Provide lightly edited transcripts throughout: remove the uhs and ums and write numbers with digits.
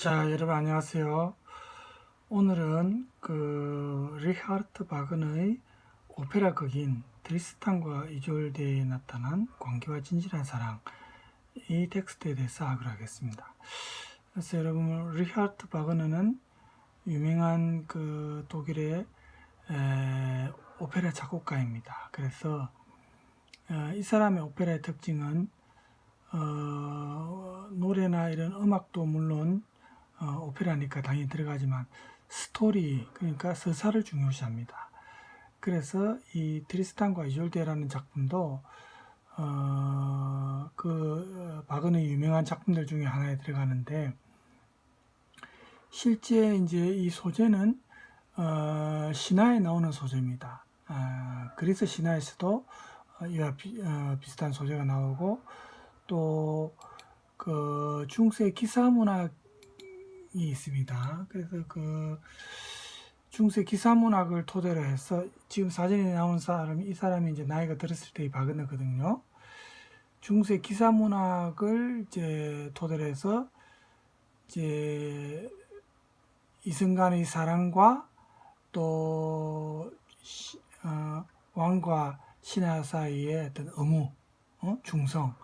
자, 여러분 안녕하세요. 오늘은 리하르트 바그너의 오페라 극인 트리스탄과 이졸데에 나타난 광기와 진실한 사랑, 이 텍스트에 대해서 하기로 하겠습니다. 그래서 여러분, 리하르트 바그너는 유명한 독일의 오페라 작곡가입니다. 그래서 이 사람의 오페라의 특징은 노래나 이런 음악도 물론 오페라니까 당연히 들어가지만 스토리, 그러니까 서사를 중요시합니다. 그래서 이 트리스탄과 이졸데라는 작품도 바그너의 유명한 작품들 중에 하나에 들어가는데, 실제 이제 이 소재는 신화에 나오는 소재입니다. 그리스 신화에서도 이와 비슷한 소재가 나오고, 또 중세 기사 문학이 있습니다. 그래서 중세 기사 문학을 토대로 해서 지금 사진에 나온 사람이, 이 사람이 이제 나이가 들었을 때의 바그너거든요. 중세 기사 문학을 이제 토대로 해서 이제 이승간의 사랑과 또 왕과 신하 사이의 어떤 의무, 중성,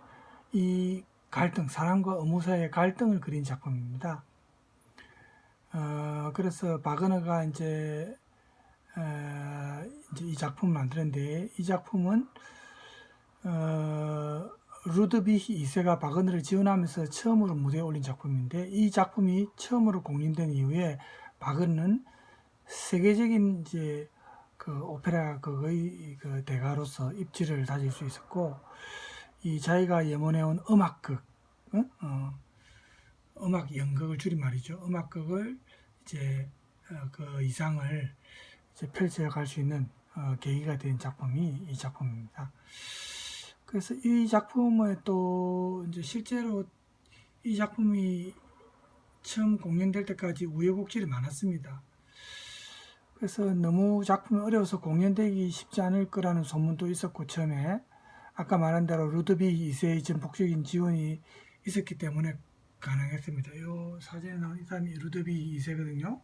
이 갈등, 사랑과 의무 사이의 갈등을 그린 작품입니다. 그래서 바그너가 이제 이 작품을 만드는데, 이 작품은 루드비히 2세가 바그너를 지원하면서 처음으로 무대에 올린 작품인데, 이 작품이 처음으로 공연된 이후에 바그너는 세계적인 이제 오페라 극의 대가로서 입지를 다질 수 있었고, 이 자기가 염원해온 음악극, 음악 연극을 줄임말이죠. 음악극을 이제 그 이상을 이제 펼쳐갈 수 있는 계기가 된 작품이 이 작품입니다. 그래서 이 작품에 또 이제 실제로 이 작품이 처음 공연될 때까지 우여곡절이 많았습니다. 그래서 너무 작품이 어려워서 공연되기 쉽지 않을 거라는 소문도 있었고, 처음에 아까 말한 대로 루드비히 2세의 전폭적인 지원이 있었기 때문에 가능했습니다. 이 사진에 나온 이 사람이 루드비히 2세거든요.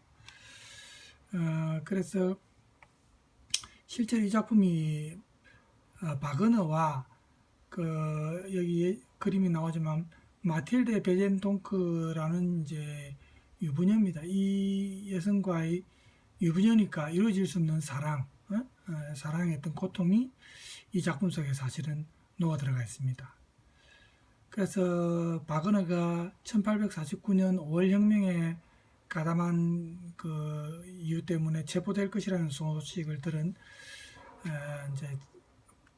그래서 실제로 이 작품이 바그너와 여기 그림이 나오지만 마틸데 베젠통크라는 이제 유부녀입니다. 이 여성과의 유부녀니까 이루어질 수 없는 사랑, 사랑의 어떤 고통이 이 작품 속에 사실은 녹아 들어가 있습니다. 그래서 바그너가 1849년 5월 혁명에 가담한 이유 때문에 체포될 것이라는 소식을 들은 이제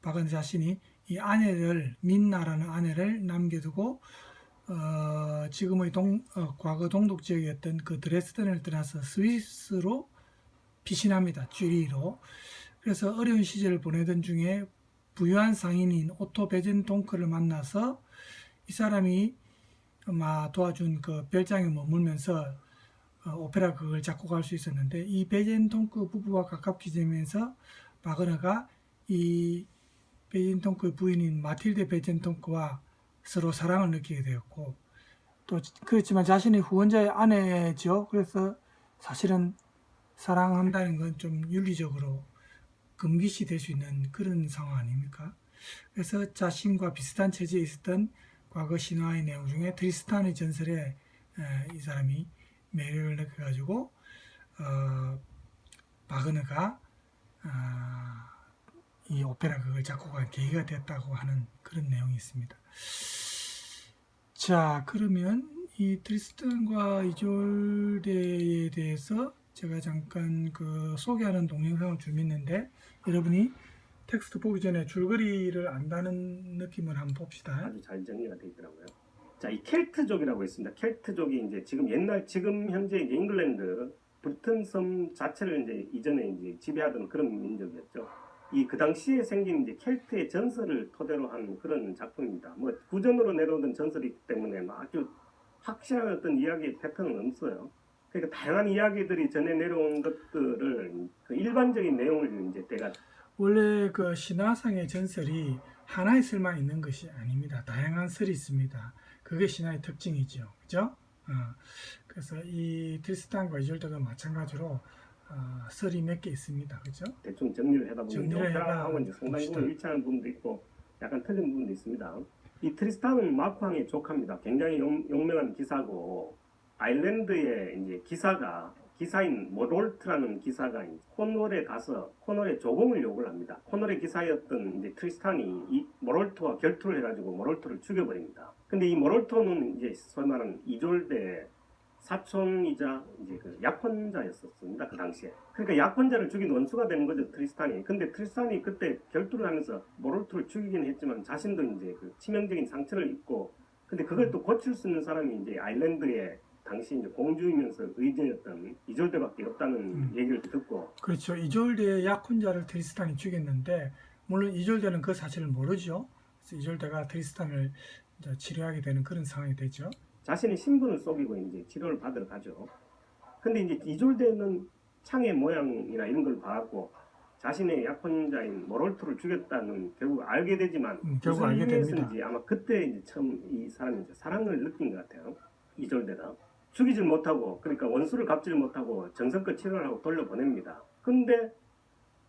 바그너 자신이 이 아내를, 민나라는 아내를 남겨두고 지금의 과거 동독 지역이었던 드레스덴을 떠나서 스위스로 피신합니다. 쥐리로. 그래서 어려운 시절을 보내던 중에 부유한 상인인 오토 베젠통크를 만나서 이 사람이 도와준 별장에 머물면서 오페라 극을 작곡할 수 있었는데, 이 베젠통크 부부와 가깝게 지내면서 바그너가 이 베젠통크의 부인인 마틸데 베젠통크와 서로 사랑을 느끼게 되었고, 또 그렇지만 자신의 후원자의 아내죠. 그래서 사실은 사랑한다는 건 좀 윤리적으로 금기시 될 수 있는 그런 상황 아닙니까? 그래서 자신과 비슷한 처지에 있었던 과거 신화의 내용 중에 트리스탄의 전설에 이 사람이 매력을 느껴가지고 바그너가 이 오페라 극을 작곡한 계기가 됐다고 하는 그런 내용이 있습니다. 자, 그러면 이 트리스탄과 이졸데에 대해서 제가 잠깐 소개하는 동영상을 준비했는데, 여러분이 텍스트 보기 전에 줄거리를 안다는 느낌을 한번 봅시다. 아주 잘 정리가 되어 있더라고요. 자, 이 켈트족이라고 있습니다. 켈트족이 이제 지금 현재 이제 잉글랜드 브리튼 섬 자체를 이제 이전에 이제 지배하던 그런 민족이었죠. 그 당시에 생긴 이제 켈트의 전설을 토대로 한 그런 작품입니다. 뭐 구전으로 내려오던 전설이기 때문에 아주 확실한 어떤 이야기 패턴은 없어요. 그러니까 다양한 이야기들이 전해 내려온 것들을 일반적인 내용을 이제 내가 원래 신화상의 전설이 하나의 설만 있는 것이 아닙니다. 다양한 설이 있습니다. 그게 신화의 특징이죠. 그죠? 그래서 이 트리스탄과 이졸데도 마찬가지로 설이 몇 개 있습니다. 그죠? 대충 정리를 해다 보면 정리를 해봐 오페라하고 이제 상당히 봅시다. 부분 일치하는 부분도 있고 약간 틀린 부분도 있습니다. 이 트리스탄은 마크왕의 조카입니다. 굉장히 용맹한 기사고 아일랜드의 이제 기사인 모롤트라는 기사가 코널에 가서 코널의 조공을 요구를 합니다. 코널의 기사였던 이제 트리스탄이 이 모롤트와 결투를 해가지고 모롤트를 죽여버립니다. 근데 이 모롤트는 이제 소위 말하는 이졸데 사촌이자 이제 그 약혼자였었습니다. 그 당시에. 그러니까 약혼자를 죽인 원수가 되는 거죠, 트리스탄이. 근데 트리스탄이 그때 결투를 하면서 모롤트를 죽이긴 했지만 자신도 이제 그 치명적인 상처를 입고 근데 그걸 또 고칠 수 있는 사람이 이제 아일랜드의 당시 이제 공주이면서 의제였던 이졸데밖에 없다는 얘기를 듣고 그렇죠. 이졸데의 약혼자를 트리스탄이 죽였는데 물론 이졸데는 그 사실을 모르죠. 그래서 이졸데가 트리스탄을 이제 치료하게 되는 그런 상황이 되죠. 자신의 신분을 속이고 이제 치료를 받으러 가죠. 근데 이제 이졸데는 창의 모양이나 이런 걸 봐갖고 자신의 약혼자인 모롤트를 죽였다는 결국 알게 되지만 결국 알게 됩니다. 이유에서인지 아마 그때 이제 처음 이 사람이 이제 사랑을 느낀 것 같아요. 이졸데가 죽이질 못하고 그러니까 원수를 갚지를 못하고 정성껏 치료를 하고 돌려보냅니다. 근데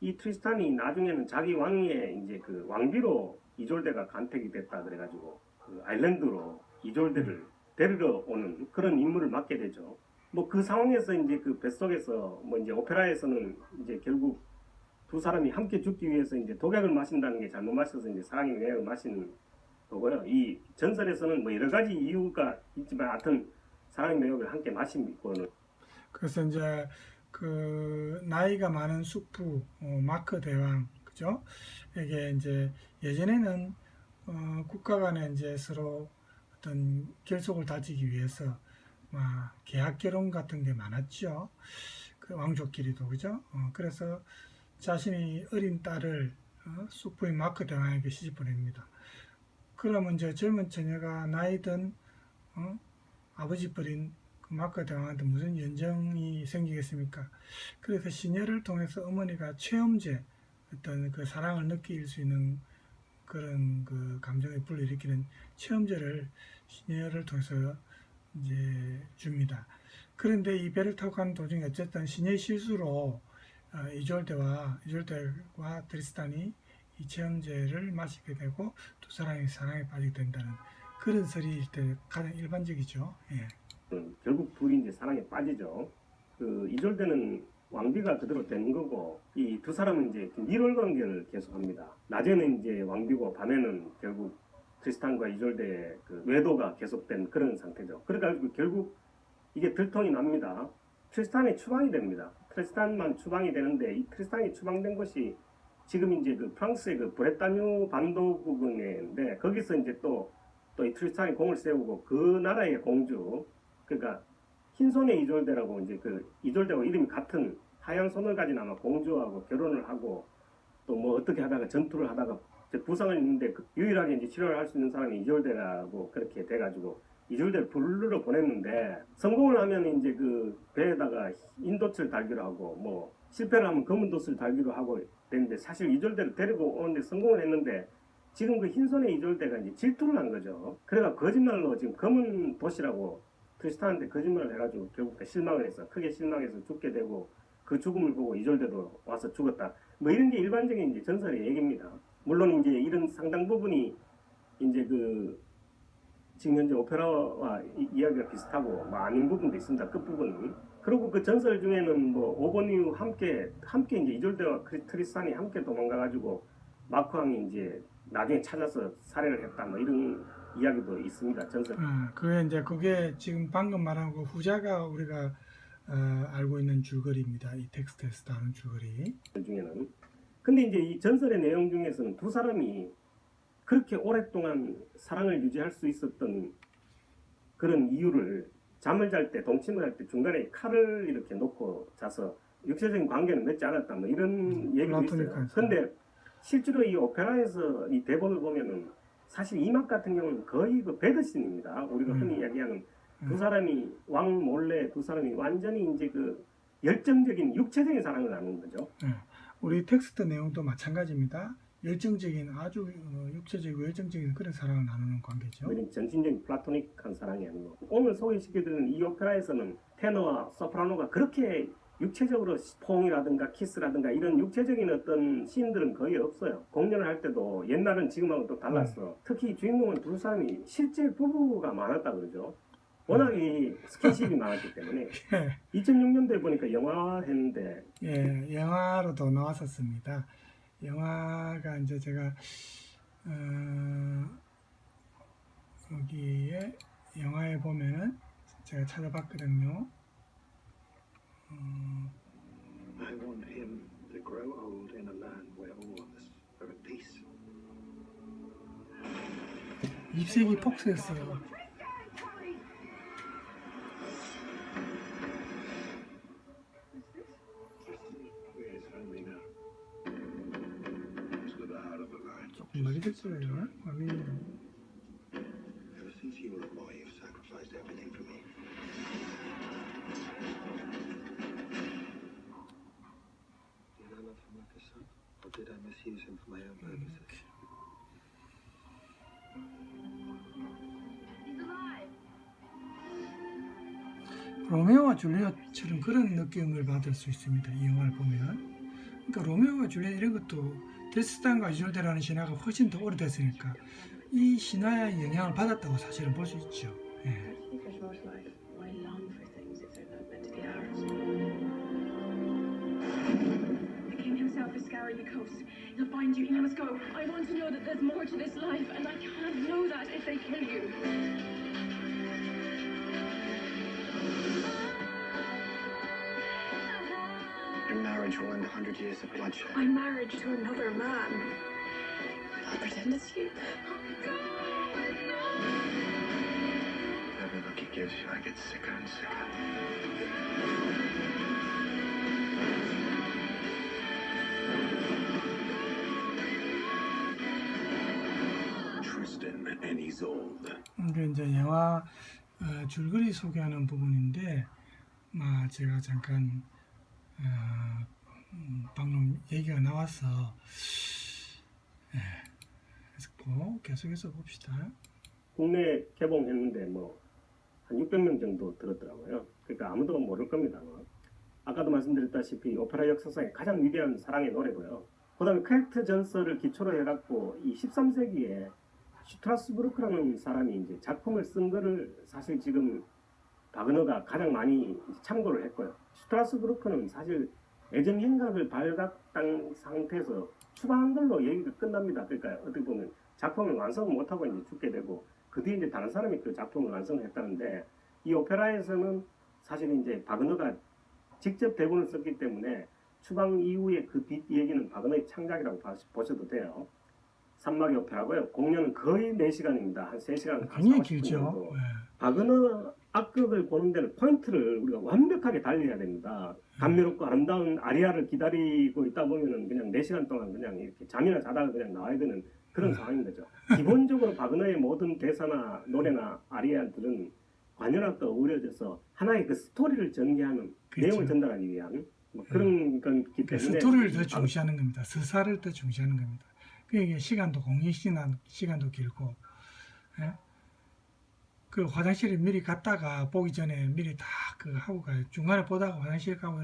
이 트리스탄이 나중에는 자기 왕위에 이제 그 왕비로 이졸데가 간택이 됐다 그래가지고 그 아일랜드로 이졸데를 데리러 오는 그런 임무를 맡게 되죠. 뭐 그 상황에서 이제 그 뱃속에서 뭐 이제 오페라에서는 이제 결국 두 사람이 함께 죽기 위해서 이제 독약을 마신다는 게 잘못 마셔서 이제 사랑의 매약을 마시는 거고요. 이 전설에서는 뭐 여러 가지 이유가 있지만 하여튼 사랑의 매약을 함께 마시고는 그래서 이제 그 나이가 많은 숙부 마크 대왕 그죠? 이게 이제 예전에는 국가 간에 이제 서로 어떤 결속을 다지기 위해서 막 계약 결혼 같은 게 많았죠. 그 왕족끼리도 그죠? 그래서 자신이 어린 딸을 숙부인 마크 대왕에게 시집 보냅니다. 그러면 이제 젊은 처녀가 나이든 아버지 버린 그 마크 대왕한테 무슨 연정이 생기겠습니까? 그래서 시녀를 통해서 어머니가 체험제 어떤 그 사랑을 느낄 수 있는 그런 그 감정을 불러일으키는 체험제를 시녀를 통해서 이제 줍니다. 그런데 이 배를 타고 가는 도중에 어쨌든 시녀의 실수로 이졸데와 트리스탄이 이 체험제를 마시게 되고 두 사람이 사랑에 빠지게 된다는 그런 설이 가장 일반적이죠. 예. 결국 둘이 이제 사랑에 빠지죠. 그 이졸데는 왕비가 그대로 되는 거고 이 두 사람은 이제 밀월 관계를 계속합니다. 낮에는 이제 왕비고 밤에는 결국 트리스탄과 이졸데의 그 외도가 계속된 그런 상태죠. 그래가지고 결국 이게 들통이 납니다. 트리스탄이 추방이 됩니다. 트리스탄만 추방이 되는데 이 트리스탄이 추방된 것이 지금 이제 그 프랑스의 그 브레타뉴 반도 부근인데 거기서 이제 또 이 트리스탄이 공을 세우고 그 나라의 공주 그러니까 흰손의 이졸데라고 이제 그 이졸데와 이름이 같은 하얀 손을 가진 아마 공주하고 결혼을 하고 또 뭐 어떻게 하다가 전투를 하다가 부상을 입는데 유일하게 이제 치료를 할 수 있는 사람이 이졸데라고 그렇게 돼가지고 이졸데를 부르러 보냈는데 성공을 하면 이제 그 배에다가 인도철 달기로 하고 뭐 실패를 하면 검은 돛을 달기로 하고 됐는데 사실 이졸데를 데리고 오는데 성공을 했는데 지금 그 흰손의 이졸데가 이제 질투를 한 거죠. 그래가 거짓말로 지금 검은 돛이라고 트리스탄한테 거짓말을 해가지고 결국 실망을 해서 크게 실망해서 죽게 되고 그 죽음을 보고 이졸데도 와서 죽었다. 뭐 이런 게 일반적인 이제 전설의 얘기입니다. 물론 이제 이런 상당 부분이 이제 그 지금 현재 오페라와 이야기가 비슷하고 뭐 아닌 부분도 있습니다. 끝 부분은. 그리고 그 전설 중에는 뭐 오버니우 함께 이제 이졸데와 트리스탄이 함께 도망가가지고 마크왕이 이제 나중에 찾아서 살해를 했다. 뭐 이런 이야기도 있습니다. 전설. 그게 지금 방금 말한 그 후자가 우리가 알고 있는 줄거리입니다. 이 텍스트에서 나오는 줄거리 중에는. 근데 이제 이 전설의 내용 중에서는 두 사람이 그렇게 오랫동안 사랑을 유지할 수 있었던 그런 이유를 잠을 잘 때, 동침을 할 때 중간에 칼을 이렇게 놓고 자서 육체적인 관계는 맺지 않았다. 뭐 이런 얘기도 있어요. 근데 실제로 이 오페라에서 이 대본을 보면은 사실 이 맛 같은 경우는 거의 그 배드신입니다. 우리가 흔히 이야기하는 두 사람이 왕 몰래 두 사람이 완전히 이제 그 열정적인 육체적인 사랑을 나누는 거죠. 우리 텍스트 내용도 마찬가지입니다. 열정적인 아주 육체적이고 열정적인 그런 사랑을 나누는 관계죠. 그런 정신적인 플라토닉한 사랑이 아니고 오늘 소개시켜드리는 이 오페라에서는 테너와 소프라노가 그렇게 육체적으로 포옹이라든가 키스라든가 이런 육체적인 어떤 씬들은 거의 없어요. 공연을 할 때도 옛날은 지금하고 또 달랐어. 특히 주인공은 두 사람이 실제 부부가 많았다 그러죠. 워낙 이 스킨십이 많았기 때문에 2006년도에 보니까 영화 했는데 예, 영화로도 나왔었습니다. 영화가 이제 제가 여기에 영화에 보면은 제가 찾아봤거든요. I want him to grow old in a land where all of us are at peace. 입색이 폭스였어요. Yes, only now. To the heart of the lion. 조금 많이 됐어요. Ever since you were a boy, you've sacrificed everything for me. Did I love him like a son, or did I misuse him for my own purposes? 로메오와 줄리엣처럼 그런 느낌을 받을 수 있습니다. 이 영화를 보면. 그러니까 로메오와 줄리엣 이런 것도 데스탄과 이졸데라는 신화가 훨씬 더 오래됐으니까 이 신화의 영향을 받았다고 사실은 볼 수 있죠. 예. The king himself is scouring the coast. He'll find you. He must go. I want to know that there's more to this life, and I can't know that if they kill you. Your marriage will end 100 years of bloodshed. I'm married to another man. I'll pretend it's you. Every look he gives you, I get sicker and sicker. Tristan and Isolde. 이게 이제 영화 줄거리 소개하는 부분인데, 제가 잠깐 방금 얘기가 나와서 그래서 계속해서 봅시다. 국내 개봉했는데 뭐 한 600명 정도 들었더라고요. 그러니까 아무도 모를 겁니다. 아까도 말씀드렸다시피 오페라 역사상의 가장 위대한 사랑의 노래고요. 그다음에 켈트 전설을 기초로 해갖고 이 13세기에 슈트라스부르크라는 사람이 이제 작품을 쓴 거를 사실 지금 바그너가 가장 많이 참고를 했고요. 슈트라스부르크는 사실 애정 행각을 발각한 상태에서 추방한 걸로 얘기가 끝납니다. 그러니까 어떻게 보면 작품을 완성을 못하고 이제 죽게 되고 그 뒤에 이제 다른 사람이 그 작품을 완성했다는데 이 오페라에서는 사실 이제 바그너가 직접 대본을 썼기 때문에 추방 이후에 그 뒷 얘기는 바그너의 창작이라고 보셔도 돼요. 산막의 오페라고요. 공연은 거의 4시간입니다. 한 3시간. 굉장히 길죠. 바그너 악극을 보는 데는 포인트를 우리가 완벽하게 달려야 됩니다. 감미롭고 아름다운 아리아를 기다리고 있다 보면은 그냥 4시간 동안 그냥 이렇게 잠이나 자다가 그냥 나와야 되는 그런 상황인 거죠. 기본적으로 바그너의 모든 대사나 노래나 아리아들은 관현악과 어우러져서 하나의 그 스토리를 전개하는 그렇죠. 내용을 전달하기 위한 뭐 그런 건기 그러니까 때문에 스토리를 더 중시하는 겁니다. 서사를 더 중시하는 겁니다. 그게 시간도 시간도 길고, 예? 그 화장실에 미리 갔다가 보기 전에 미리 다 그 하고 가요. 중간에 보다가 화장실 가고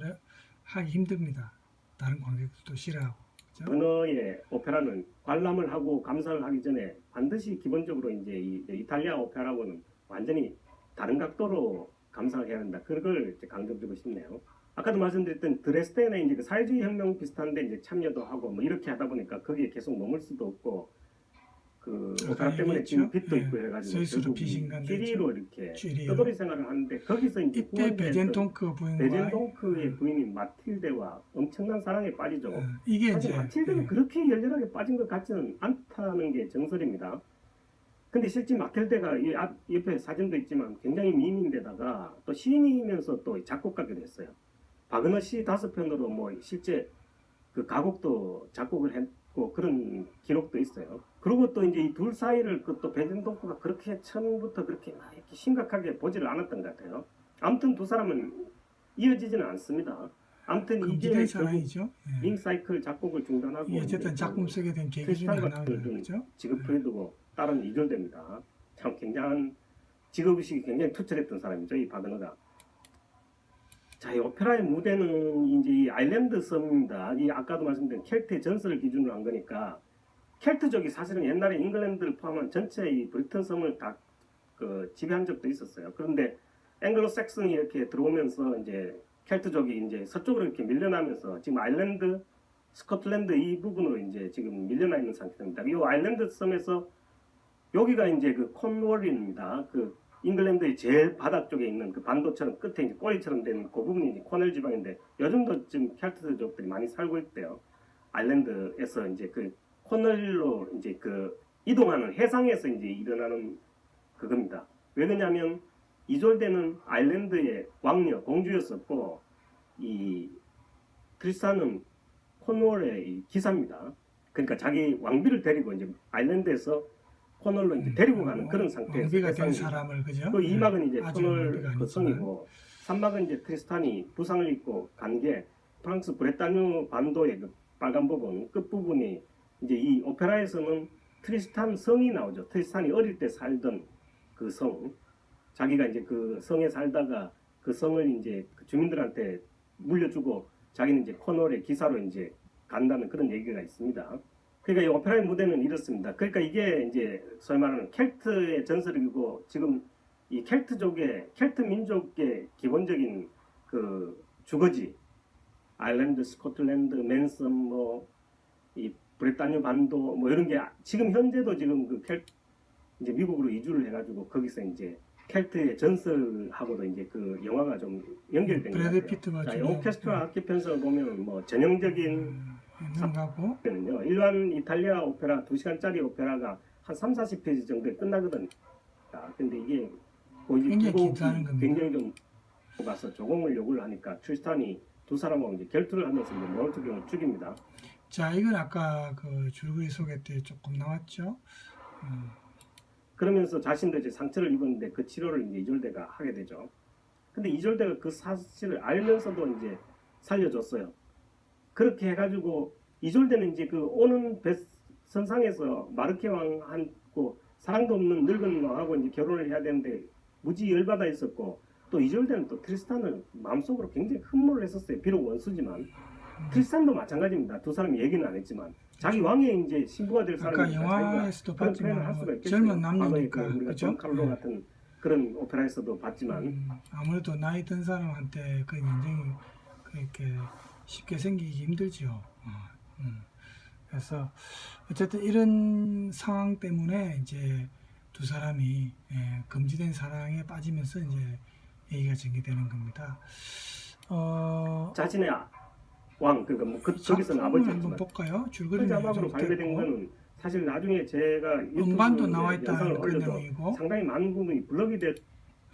하기 힘듭니다. 다른 관객들도 싫어하고. 그죠? 바그너의 오페라는 관람을 하고 감상을 하기 전에 반드시 기본적으로 이제 이 이탈리아 오페라하고는 완전히 다른 각도로 감상을 해야 한다. 그걸 이제 강조드리고 싶네요. 아까도 말씀드렸던 드레스덴의 이제 그 사회주의 혁명 비슷한데 이제 참여도 하고 뭐 이렇게 하다 보니까 거기에 계속 머물 수도 없고 그 오페라 때문에 지금 빚도 있고 해가지고 스위스로 결국 빚인간데 쥐리로 이렇게 쥐리요. 떠돌이 생활을 하는데 거기서 이제 이때 베젠통크 부인과 베젠동크의 부인인 마틸데와 엄청난 사랑에 빠지죠. 이게 사실 이제 마틸데는 그렇게 열렬하게 빠진 것 같지는 않다는 게 정설입니다. 근데 실제 마틸데가 이 앞 옆에 사진도 있지만 굉장히 미인인데다가 또 시인이면서 또 작곡가기도 했어요. 바그너 시 5편으로 뭐 실제 그 가곡도 작곡을 했고 그런 기록도 있어요. 그리고 또 이제 이 둘 사이를 그 또 베젠동크가 그렇게 처음부터 그렇게 막 이렇게 심각하게 보지를 않았던 것 같아요. 아무튼 두 사람은 이어지지는 않습니다. 아무튼 이게 금지된 결국 사랑이죠. 예. 링 사이클 작곡을 중단하고 이 어쨌든 이제 작품 쓰게 된 계기 중에 트리스탄 하나가 같은 그죠. 지급프레드고 다른 이졸데입니다. 참 굉장한 직업의식이 굉장히 투철했던 사람이죠, 이 바그너가. 자, 이 오페라의 무대는 이제 이 아일랜드 섬입니다. 이 아까도 말씀드린 켈트의 전설을 기준으로 한 거니까 켈트족이 사실은 옛날에 잉글랜드를 포함한 전체 이 브리튼 섬을 다 지배한 적도 있었어요. 그런데 앵글로색슨이 이렇게 들어오면서 이제 켈트족이 이제 서쪽으로 이렇게 밀려나면서 지금 아일랜드, 스코틀랜드 이 부분으로 이제 지금 밀려나 있는 상태입니다. 이 아일랜드 섬에서 여기가 이제 그 콘월입니다. 그 잉글랜드의 제일 바닥 쪽에 있는 그 반도처럼 끝에 이제 꼬리처럼 된 그 부분이 이제 코넬 지방인데 요즘도 지금 켈트족들이 많이 살고 있대요. 아일랜드에서 이제 그 코넬로 이제 그 이동하는 해상에서 이제 일어나는 그겁니다. 왜 그러냐면 이졸데는 아일랜드의 왕녀 공주였었고 이 트리스탄은 코넬의 이 기사입니다. 그러니까 자기 왕비를 데리고 이제 아일랜드에서 코넬로 이제 데리고 가는 그런 상태에서 왕비가 된 해상입니다. 사람을 그죠. 그 2막은 이제 아직 코넬 왕비가 그 아니지만. 성이고 3막은 이제 트리스탄이 부상을 입고 간 게 프랑스 브레타뉴 반도의 그 빨간 부분 끝부분이 이제 이 오페라에서는 트리스탄 성이 나오죠. 트리스탄이 어릴 때 살던 그 성, 자기가 이제 그 성에 살다가 그 성을 이제 그 주민들한테 물려주고 자기는 이제 코넬의 기사로 이제 간다는 그런 얘기가 있습니다. 그러니까 이 오페라의 무대는 이렇습니다. 그러니까 이게 이제 소위 말하는 켈트의 전설이고 지금 이 켈트족의 켈트 민족의 기본적인 그 주거지 아일랜드, 스코틀랜드, 맨섬 뭐 이 브레타뉴 반도 뭐 이런 게 지금 현재도 지금 그 이제 미국으로 이주를 해가지고 거기서 이제 켈트의 전설하고도 이제 그 영화가 좀 연결된 것 브래드 같아요. 피트가 자, 이 주로 오케스트라 악기 편성을 보면 뭐 전형적인 능가고 는요 일반 이탈리아 오페라 2시간짜리 오페라가 한 3-40페이지 정도에 끝나거든요. 근데 이게 거의 굉장히 두 곡이 길다는 겁니다. 굉장히 좀 가서 조공을 요구를 하니까 트리스탄이 두 사람하고 이제 결투를 하면서 이제 모노토경을 죽입니다. 자, 이건 아까 그 줄거리 소개 때 조금 나왔죠. 그러면서 자신도 이제 상처를 입었는데 그 치료를 이제 이졸데가 하게 되죠. 근데 이졸데가 그 사실을 알면서도 이제 살려줬어요. 그렇게 해가지고 이졸데는 이제 그 오는 선상에서 마르케 왕하고 사랑도 없는 늙은 왕하고 이제 결혼을 해야 되는데 무지 열받아 있었고 또 이졸데는 또 트리스탄을 마음속으로 굉장히 흠모를 했었어요. 비록 원수지만 트리스탄도 마찬가지입니다. 두 사람이 얘기는 안 했지만 자기 왕의 이제 신부가 될 아까 사람이니까 영화에서도 그런 표현을 할 봤지만 수가 있겠죠. 젊은 과거에 남녀니까 그 우리가 그렇죠. 존 칼로 같은 그런 오페라에서도 봤지만 아무래도 나이 든 사람한테 그 인생이 그렇게 쉽게 생기기 힘들죠. 그래서 어쨌든 이런 상황 때문에 이제 두 사람이 금지된 사랑에 빠지면서 이제 얘기가 전개되는 겁니다. 자신의 왕 그러니까 뭐 저기서는 아버지 한번 볼까요? 줄거리는 자막으로 발매된 거는 사실 나중에 제가 음반도 유튜브에 나와 있다는 영상을 그런 올려도 내용이고 상당히 많은 부분이 블럭이 될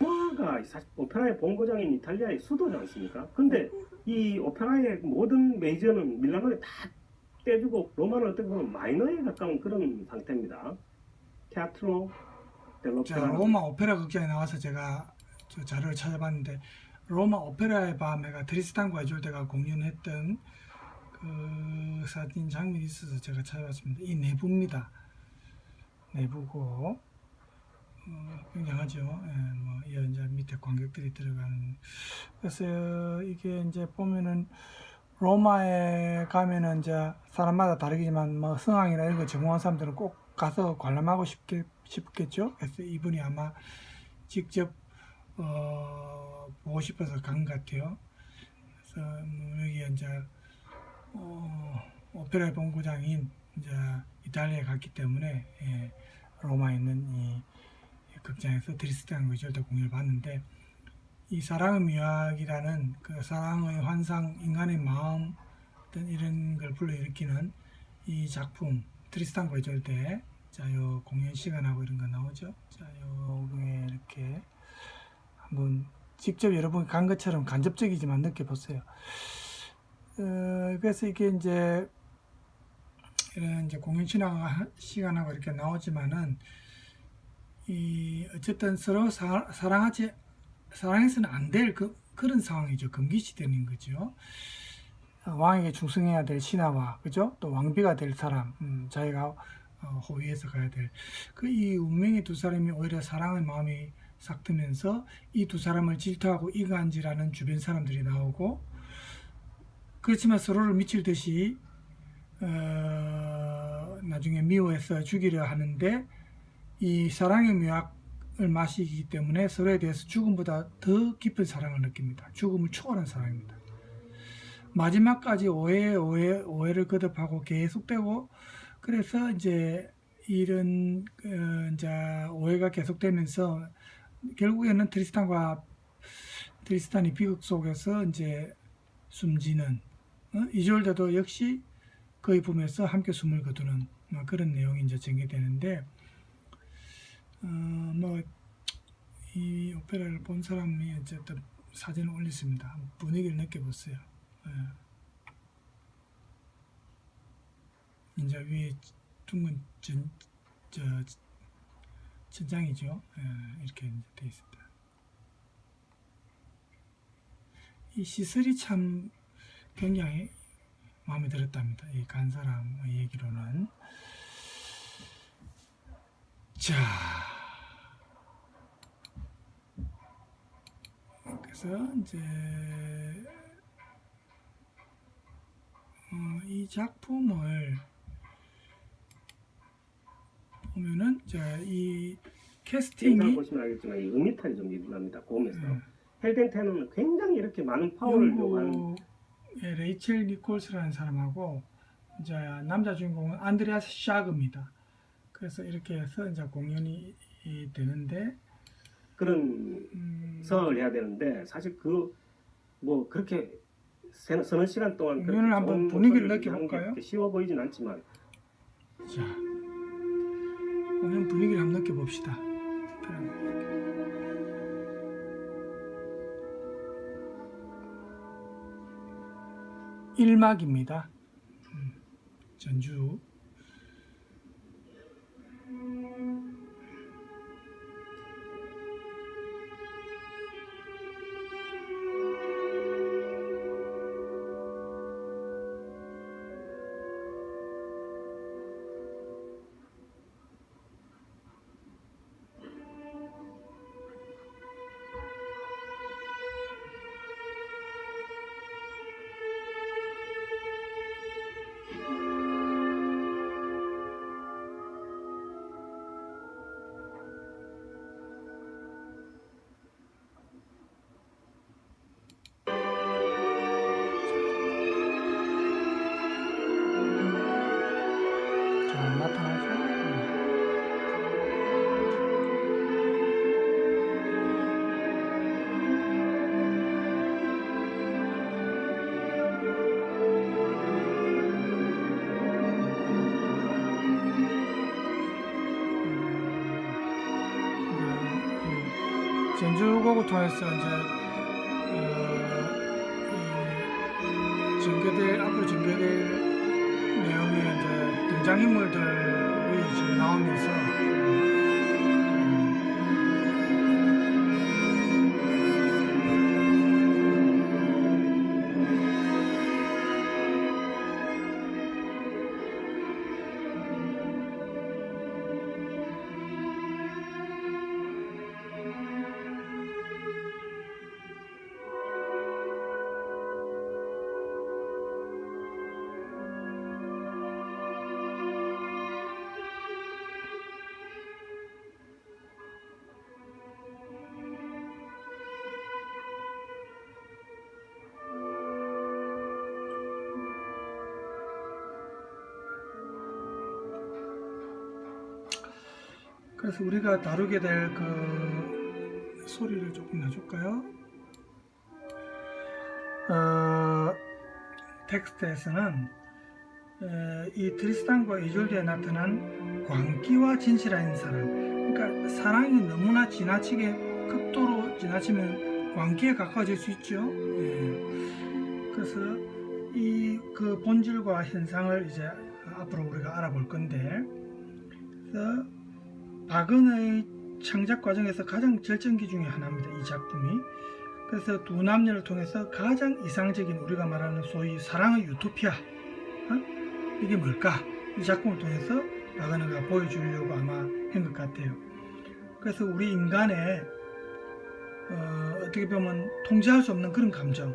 로마가 사실 오페라의 본고장인 이탈리아의 수도지 않습니까? 근데 이 오페라의 모든 메이저는 밀라노에 다 떼주고 로마는 어떻게 보면 마이너에 가까운 그런 상태입니다. 테아트로 자, 델로페라 로마 오페라 극장에 나와서 제가 저 자료를 찾아봤는데 로마 오페라의 밤에가 트리스탄과 이졸데가 공연했던 그 사진 장면이 있어서 제가 찾아봤습니다. 이 내부입니다. 내부고 굉장하죠. 뭐 이제 밑에 관객들이 들어가는. 그래서 이게 이제 보면은 로마에 가면은 이제 사람마다 다르겠지만 뭐 성황이나 이런 거 전공한 사람들은 꼭 가서 관람하고 싶겠죠. 그래서 이분이 아마 직접 보고 싶어서 간 것 같아요. 그래서 여기 이제 오페라의 본고장인 이제 이탈리아에 갔기 때문에 로마에 있는 이 극장에서 트리스탄과 이졸데 공연을 봤는데 이 사랑의 묘약이라는 그 사랑의 환상, 인간의 마음 어떤 이런 걸 불러일으키는 이 작품 트리스탄과 이졸데 자, 요 공연 시간하고 이런 거 나오죠. 자, 요 위에 이렇게 한번 직접 여러분 간 것처럼 간접적이지만 느껴보세요. 그래서 이게 이제 이런 이제 공연 시간하고 이렇게 나오지만은 이 어쨌든 서로 사랑해서는 안 될 그런 상황이죠. 금기시되는 거죠. 왕에게 충성해야 될 신하와 그죠? 또 왕비가 될 사람, 자기가 호위해서 가야 될 그 이 운명의 두 사람이 오히려 사랑의 마음이 싹 트면서 이 두 사람을 질투하고 이간질하는 주변 사람들이 나오고 그렇지만 서로를 미칠 듯이 나중에 미워해서 죽이려 하는데 이 사랑의 묘약을 마시기 때문에 서로에 대해서 죽음보다 더 깊은 사랑을 느낍니다. 죽음을 초월한 사랑입니다. 마지막까지 오해를 거듭하고 계속되고 그래서 이제 이런 이제 오해가 계속되면서 결국에는 트리스탄이 비극 속에서 이제 숨지는 이졸데도 역시 그의 품에서 함께 숨을 거두는 그런 내용이 이제 전개되는데 뭐 이 오페라를 본 사람이 어쨌든 사진을 올렸습니다. 분위기를 느껴보세요. 이제 위에 둥근 천장이죠. 이렇게 이제 되어 있습니다. 이 시설이 참 굉장히 마음에 들었답니다. 이 간 사람의 얘기로는. 자, 그래서 이제 이 작품을 보면은 이 영상을 캐스팅이 보시면 알겠지만 이 음이탈이 좀 일어납니다. 고음에서. 헬덴텐은 굉장히 이렇게 많은 파워를 요구하는 영국의 레이첼 니콜스라는 사람하고 이제 남자 주인공은 안드레아스 샤그입니다. 그래서 이렇게 해서 이제 공연이 되는데 그런 서을 해야 되는데 사실 뭐 그렇게 서너 시간 동안 공연을 한번 분위기를 느껴볼까요? 쉬워 보이진 않지만 자, 공연 분위기를 한번 느껴봅시다. 1막입니다. 전주. 자, 나타나죠. 전주곡을 통해서 이제 앞으로 전개될 내용의 이제 등장인물들이 지금 나오면서 그래서 우리가 다루게 될 그 소리를 조금 내줄까요? 텍스트에서는 이 트리스탄과 이졸드에 나타난 광기와 진실한 사랑, 그러니까 사랑이 너무나 지나치게 극도로 지나치면 광기에 가까워질 수 있죠. 그래서 이 그 본질과 현상을 이제 앞으로 우리가 알아볼 건데, 그래서 박은의 창작 과정에서 가장 절정기 중에 하나입니다. 이 작품이. 그래서 두 남녀를 통해서 가장 이상적인 우리가 말하는 소위 사랑의 유토피아, 이게 뭘까? 이 작품을 통해서 바그너가 보여주려고 아마 한 것 같아요. 그래서 우리 인간의 어떻게 보면 통제할 수 없는 그런 감정,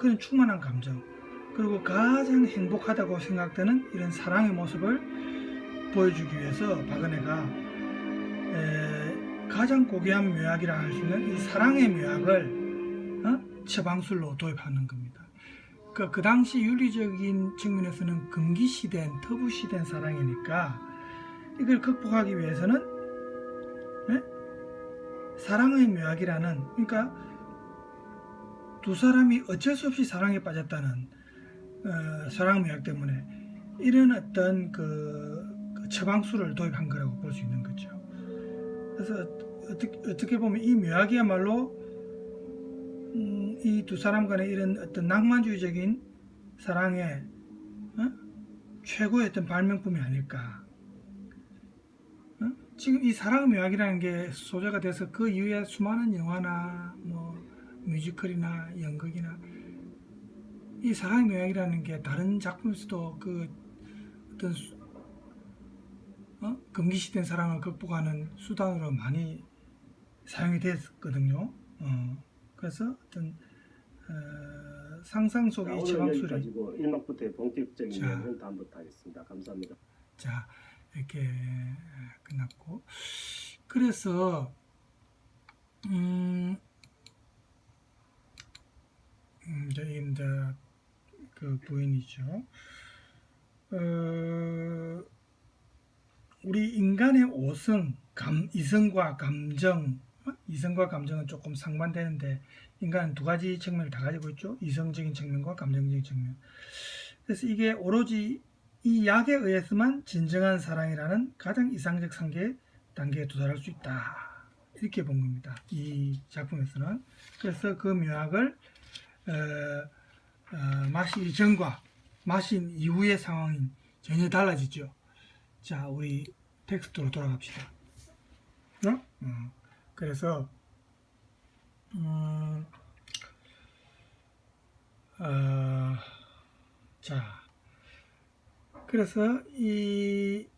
그런 충만한 감정, 그리고 가장 행복하다고 생각되는 이런 사랑의 모습을 보여주기 위해서 바그너가 가장 고귀한 묘약이라 할 수 있는 이 사랑의 묘약을 처방술로 도입하는 겁니다. 그 당시 윤리적인 측면에서는 금기시된, 터부시된 사랑이니까 이걸 극복하기 위해서는 사랑의 묘약이라는, 그러니까 두 사람이 어쩔 수 없이 사랑에 빠졌다는 사랑 묘약 때문에 이런 어떤 그 처방술을 도입한 거라고 볼 수 있는 거죠. 그래서 어떻게 보면 이 묘약이야말로 이 두 사람 간의 이런 어떤 낭만주의적인 사랑의 최고의 어떤 발명품이 아닐까. 지금 이 사랑 묘약이라는 게 소재가 돼서 그 이후에 수많은 영화나 뭐 뮤지컬이나 연극이나 이 사랑 묘약이라는 게 다른 작품에서도 그 어떤 금기시된 사랑을 극복하는 수단으로 많이 사용이 됐거든요. 그래서 어떤 상상 속의 오늘 처방술이, 여기까지고 1막부터의 본격적인 자. 내용은 다음부터 하겠습니다. 감사합니다. 자, 이렇게 끝났고, 그래서 이제 그 부인이죠. 우리 인간의 오성, 이성과 감정, 이성과 감정은 조금 상반되는데 인간은 두 가지 측면을 다 가지고 있죠. 이성적인 측면과 감정적인 측면. 그래서 이게 오로지 이 약에 의해서만 진정한 사랑이라는 가장 이상적 단계에 도달할 수 있다. 이렇게 본 겁니다. 이 작품에서는. 그래서 그 묘약을 마시기 전과 마신 이후의 상황이 전혀 달라지죠. 자, 우리 텍스트로 돌아갑시다. 그래서 자, 그래서 이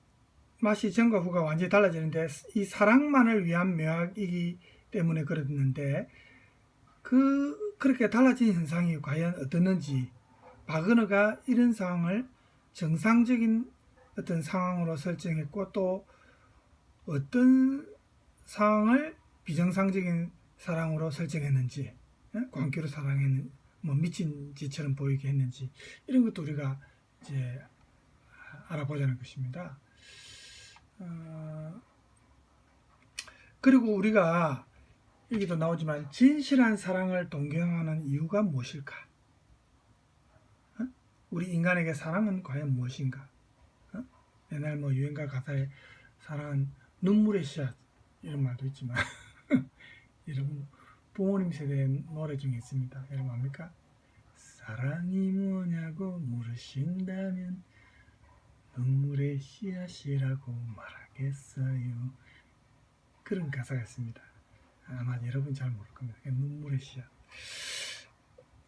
맛이 전과 후가 완전히 달라지는데 이 사랑만을 위한 묘약이기 때문에 그랬는데 그렇게 달라진 현상이 과연 어떻는지 바그너가 이런 상황을 정상적인 어떤 상황으로 설정했고 또 어떤 상황을 비정상적인 사랑으로 설정했는지, 광기로 사랑했는, 뭐 미친 짓처럼 보이게 했는지 이런 것도 우리가 이제 알아보자는 것입니다. 그리고 우리가 여기도 나오지만 진실한 사랑을 동경하는 이유가 무엇일까? 우리 인간에게 사랑은 과연 무엇인가? 옛날 뭐 유행가 가사에 사랑은 눈물의 씨앗 이런 말도 있지만 여러분 부모님 세대 노래 중에 있습니다. 여러분 압니까? 사랑이 뭐냐고 물으신다면 눈물의 씨앗이라고 말하겠어요. 그런 가사가 있습니다. 아마 여러분 잘 모를 겁니다. 눈물의 씨앗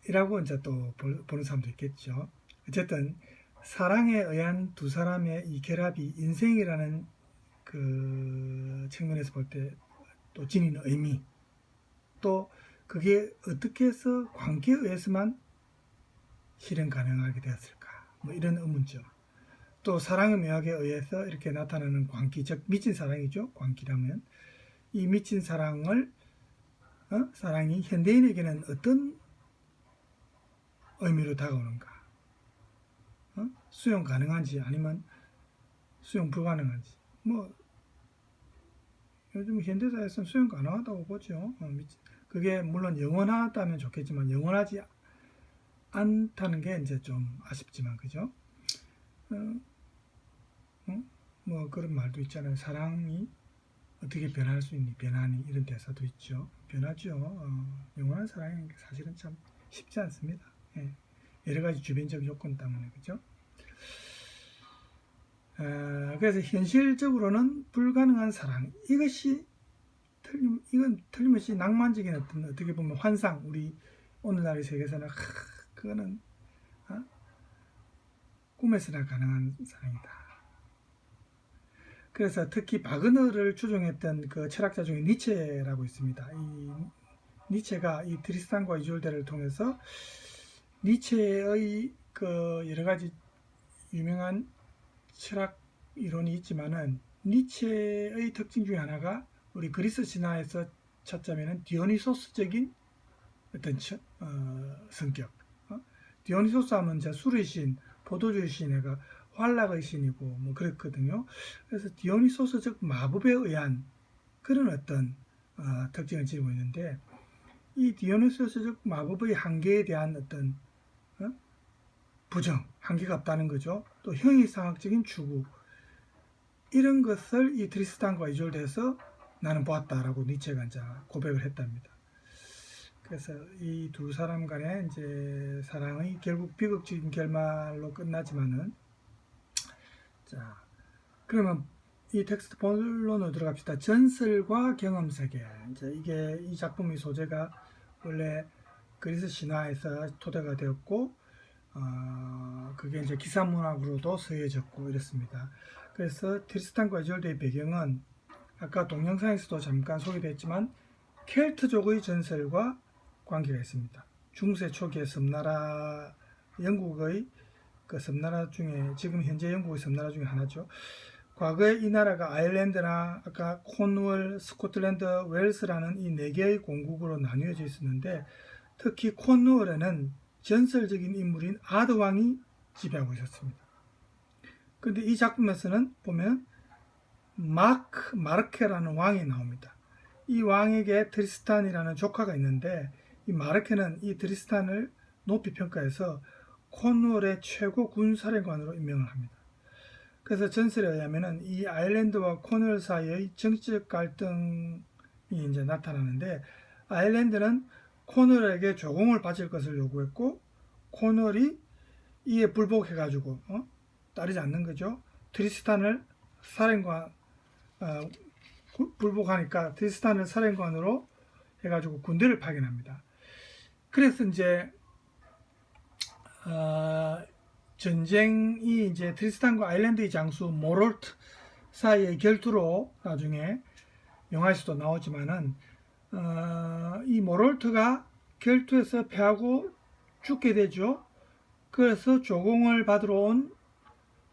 이라고 이제 또 보는 사람도 있겠죠. 어쨌든 사랑에 의한 두 사람의 이 결합이 인생이라는 그 측면에서 볼 때 또 지니는 의미, 또 그게 어떻게 해서 관계에 의해서만 실현 가능하게 되었을까, 뭐 이런 의문죠. 또 사랑의 묘약에 의해서 이렇게 나타나는 광기, 즉 미친 사랑이죠. 광기라면 이 미친 사랑이 현대인에게는 어떤 의미로 다가오는가, 수용 가능한지 아니면 수용 불가능한지, 뭐 요즘 현대사에서는 수용 가능하다고 보죠. 그게 물론 영원하다면 좋겠지만 영원하지 않다는 게 이제 좀 아쉽지만, 그죠? 뭐 그런 말도 있잖아요. 사랑이 어떻게 변할 수 있니? 변하니? 이런 대사도 있죠. 변하죠. 영원한 사랑이 사실은 참 쉽지 않습니다. 여러 가지 주변적 요건 때문에, 그죠? 그래서 현실적으로는 불가능한 사랑, 이것이 이건 틀림없이 낭만적인 어떤 어떻게 보면 환상, 우리 오늘날의 세계에서는 그거는 꿈에서나 가능한 상황이다. 그래서 특히 바그너를 추종했던 그 철학자 중에 니체라고 있습니다. 이 니체가 이 트리스탄과 이졸데를 통해서 니체의 그 여러 가지 유명한 철학 이론이 있지만은 니체의 특징 중에 하나가 우리 그리스 신화에서 찾자면은 디오니소스적인 어떤 성격. 디오니소스 하면 이제 술의 신, 포도주의 신애가 환락의 신이고 뭐 그랬거든요. 그래서 디오니소스적 마법에 의한 그런 어떤 특징을 지니고 있는데, 이 디오니소스적 마법의 한계에 대한 어떤 부정, 한계가 없다는 거죠. 또 형이상학적인 추구, 이런 것을 이 트리스탄과 이졸데에서 나는 보았다라고 니체가 이제 고백을 했답니다. 그래서 이 두 사람 간의 이제 사랑이 결국 비극적인 결말로 끝나지만은, 자, 그러면 이 텍스트 본론으로 들어갑시다. 전설과 경험 세계. 이제 이게 이 작품의 소재가 원래 그리스 신화에서 토대가 되었고, 그게 이제 기사문학으로도 서해졌고 이렇습니다. 그래서 트리스탄과 이졸데의 배경은 아까 동영상에서도 잠깐 소개됐지만 켈트족의 전설과 관계가 있습니다. 중세 초기에 섬나라, 영국의 그 섬나라 중에, 지금 현재 영국의 섬나라 중에 하나죠. 과거에 이 나라가 아일랜드나 아까 콘월, 스코틀랜드, 웨일스라는 이 4개의 공국으로 나뉘어져 있었는데, 특히 콘월에는 전설적인 인물인 아드 왕이 지배하고 있었습니다. 그런데 이 작품에서는 보면 마르케라는 왕이 나옵니다. 이 왕에게 트리스탄이라는 조카가 있는데, 이 마르케는 이 트리스탄을 높이 평가해서 콘월의 최고 군사령관으로 임명을 합니다. 그래서 전설에 의하면은 이 아일랜드와 콘월 사이의 정치적 갈등이 이제 나타나는데, 아일랜드는 콘월에게 조공을 바칠 것을 요구했고, 콘월이 이에 불복해가지고 따르지 않는 거죠. 트리스탄을 사령관, 불복하니까 트리스탄을 사령관으로 해가지고 군대를 파견합니다. 그래서 이제 전쟁이 이제 트리스탄과 아일랜드의 장수 모롤트 사이의 결투로 나중에 영화에서도 나오지만은, 이 모롤트가 결투에서 패하고 죽게 되죠. 그래서 조공을 받으러 온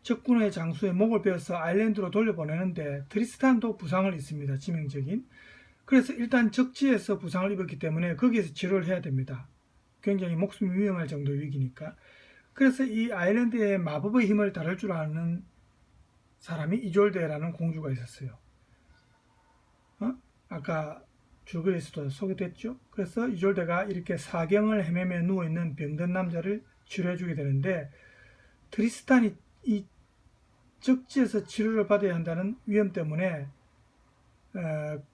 적군의 장수의 목을 베어서 아일랜드로 돌려보내는데, 트리스탄도 부상을 입습니다.致命적인. 그래서 일단 적지에서 부상을 입었기 때문에 거기에서 치료를 해야 됩니다. 굉장히 목숨이 위험할 정도의 위기니까. 그래서 이 아일랜드의 마법의 힘을 다룰 줄 아는 사람이 이졸데라는 공주가 있었어요. 아까 줄거리에서도 소개됐죠. 그래서 이졸데가 이렇게 사경을 헤매며 누워있는 병든 남자를 치료해주게 되는데, 트리스탄이 이 적지에서 치료를 받아야 한다는 위험 때문에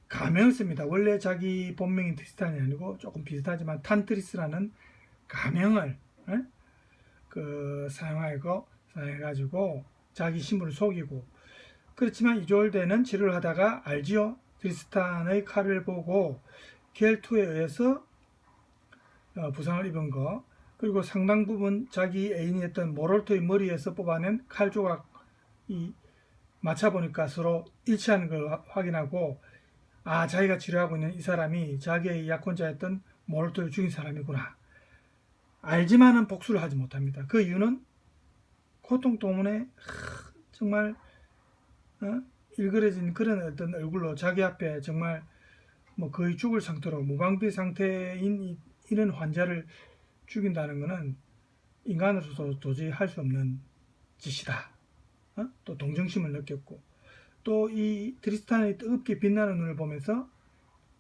가명을 씁니다. 원래 자기 본명인 트리스탄이 아니고 조금 비슷하지만 탄트리스라는 가명을 사용해가지고 자기 신분을 속이고, 그렇지만 이졸데는 치료를 하다가 알지요. 트리스탄의 칼을 보고 결투에 의해서 부상을 입은 거, 그리고 상당 부분 자기 애인이었던 모롤트의 머리에서 뽑아낸 칼 조각이 맞춰보니까 서로 일치하는 걸 확인하고, 자기가 치료하고 있는 이 사람이 자기의 약혼자였던 모롤트를 죽인 사람이구나. 알지만은 복수를 하지 못합니다. 그 이유는 고통 때문에 정말 일그러진 그런 어떤 얼굴로 자기 앞에 정말 뭐 거의 죽을 상태로 무방비 상태인 이런 환자를 죽인다는 것은 인간으로서 도저히 할 수 없는 짓이다. 또 동정심을 느꼈고, 또 이 트리스탄의 뜨겁게 빛나는 눈을 보면서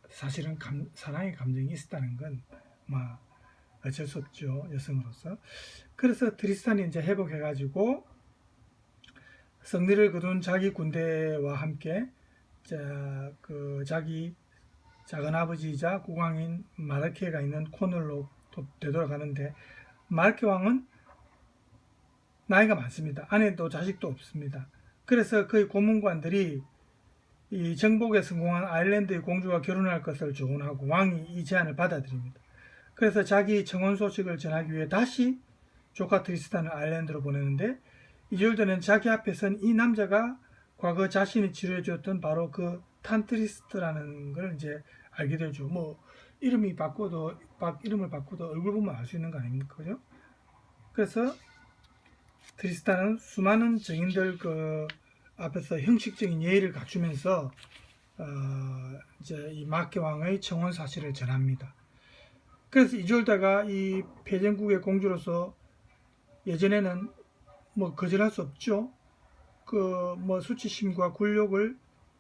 사실은 사랑의 감정이 있었다는 건 어쩔 수 없죠, 여성으로서. 그래서 트리스탄이 이제 회복해가지고 성리를 거둔 자기 군대와 함께 자기 작은 아버지이자 국왕인 마르케가 있는 콘월로 되돌아가는데, 마르케 왕은 나이가 많습니다. 아내도 자식도 없습니다. 그래서 그의 고문관들이 이 정복에 성공한 아일랜드의 공주와 결혼할 것을 조언하고 왕이 이 제안을 받아들입니다. 그래서 자기 청혼 소식을 전하기 위해 다시 조카 트리스탄을 아일랜드로 보내는데 이졸드는 자기 앞에 선 이 남자가 과거 자신이 치료해 주었던 바로 그 탄트리스트라는 걸 이제 알게 되죠. 뭐 이름을 바꿔도 얼굴 보면 알 수 있는 거 아닙니까? 그죠? 그래서 트리스탄은 수많은 증인들 그 앞에서 형식적인 예의를 갖추면서 이제 이 마케 왕의 청혼 사실을 전합니다. 그래서 이졸다가 이 패전국의 공주로서 예전에는 뭐 거절할 수 없죠. 그 뭐 수치심과 굴욕을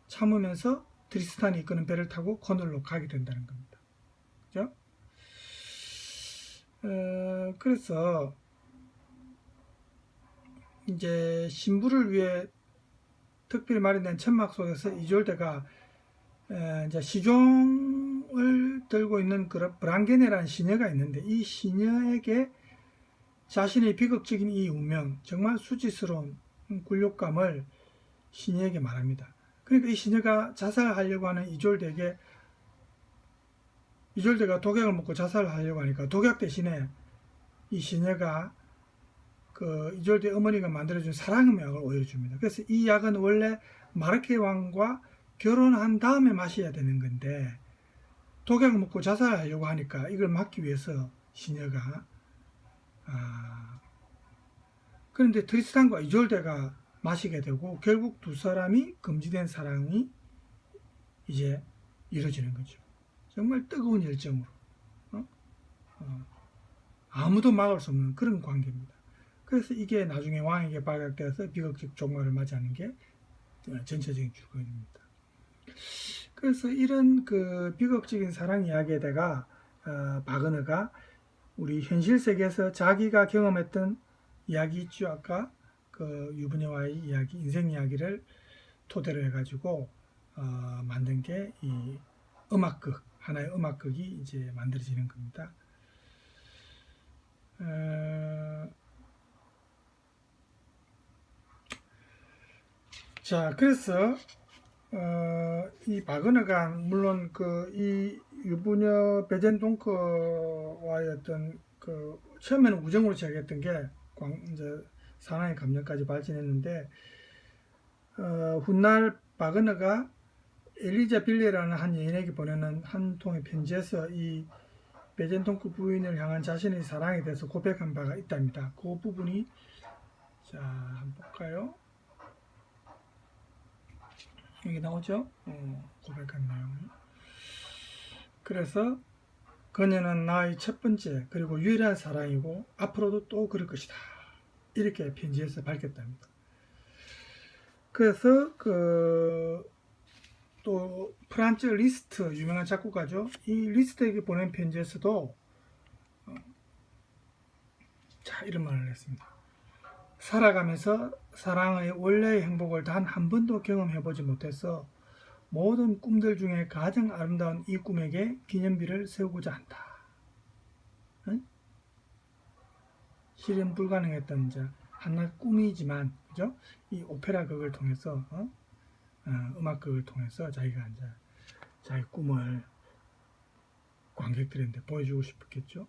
참으면서 트리스탄이 이끄는 배를 타고 코널로 가게 된다는 겁니다. 그죠? 그래서 이제 신부를 위해 특별히 마련된 천막 속에서 이졸데가 이제 시종을 들고 있는 그런 브랑게네라는 시녀가 있는데 이 시녀에게 자신의 비극적인 이 운명, 정말 수치스러운 굴욕감을 시녀에게 말합니다. 그러니까 이 시녀가 자살하려고 하는 이졸데에게 이졸데가 독약을 먹고 자살을 하려고 하니까 독약 대신에 이 시녀가 그 이졸데 어머니가 만들어준 사랑의 약을 오히려 줍니다. 그래서 이 약은 원래 마르케 왕과 결혼한 다음에 마셔야 되는 건데 독약을 먹고 자살하려고 하니까 이걸 막기 위해서 시녀가 그런데 트리스탄과 이졸데가 마시게 되고 결국 두 사람이 금지된 사랑이 이제 이루어지는 거죠. 정말 뜨거운 열정으로 아무도 막을 수 없는 그런 관계입니다. 그래서 이게 나중에 왕에게 발각되어서 비극적 종말을 맞이하는 게 전체적인 줄거리입니다. 그래서 이런 그 비극적인 사랑 이야기에다가 바그너가 우리 현실 세계에서 자기가 경험했던 이야기 있죠. 아까 그 유부녀와의 이야기, 인생 이야기를 토대로 해가지고 만든 게 이 음악극, 하나의 음악극이 이제 만들어지는 겁니다. 자, 그래서 이 바그너가 물론 그 이 유부녀 베젠동크와의 어떤 그 처음에는 우정으로 시작했던 게 이제 사랑의 감정까지 발전했는데 훗날 바그너가 엘리자 빌레라는 한 여인에게 보내는 한 통의 편지에서 이 베젠동크 부인을 향한 자신의 사랑에 대해서 고백한 바가 있답니다. 그 부분이 자 한번 볼까요? 여기 나오죠? 고백한 내용이. 그래서 그녀는 나의 첫 번째 그리고 유일한 사랑이고 앞으로도 또 그럴 것이다. 이렇게 편지에서 밝혔답니다. 그래서 또 프란츠 리스트 유명한 작곡가죠. 이 리스트에게 보낸 편지에서도 자 이런 말을 했습니다. 살아가면서 사랑의 원래의 행복을 단 한 번도 경험해보지 못해서 모든 꿈들 중에 가장 아름다운 이 꿈에게 기념비를 세우고자 한다. 응? 실현 불가능했던 이제 한낱 꿈이지만 그죠? 이 오페라 극을 통해서 음악극을 통해서 자기가 이제 자기 꿈을 관객들한테 보여주고 싶었겠죠.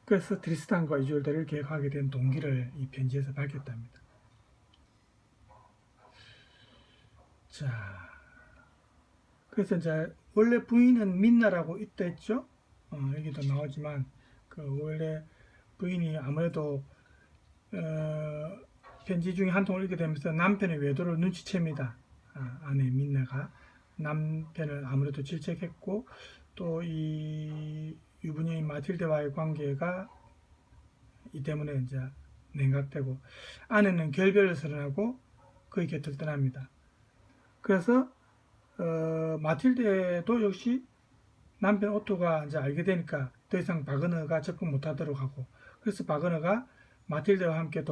그래서 트리스탄과 이졸데를 계획하게 된 동기를 이 편지에서 밝혔답니다. 자, 그래서 이제 원래 부인은 민나라고 있댔죠. 여기도 나오지만 그 원래 부인이 아무래도 편지 중에 한 통을 읽게 되면서 남편의 외도를 눈치챕니다. 아내 민나가 남편을 아무래도 질책했고 또 이 유부녀인 마틸데와의 관계가 이 때문에 이제 냉각되고 아내는 결별을 선언하고 그의 곁을 떠납니다. 그래서 마틸데도 역시 남편 오토가 이제 알게 되니까 더 이상 바그너가 접근 못하도록 하고 그래서 바그너가 마틸데와 함께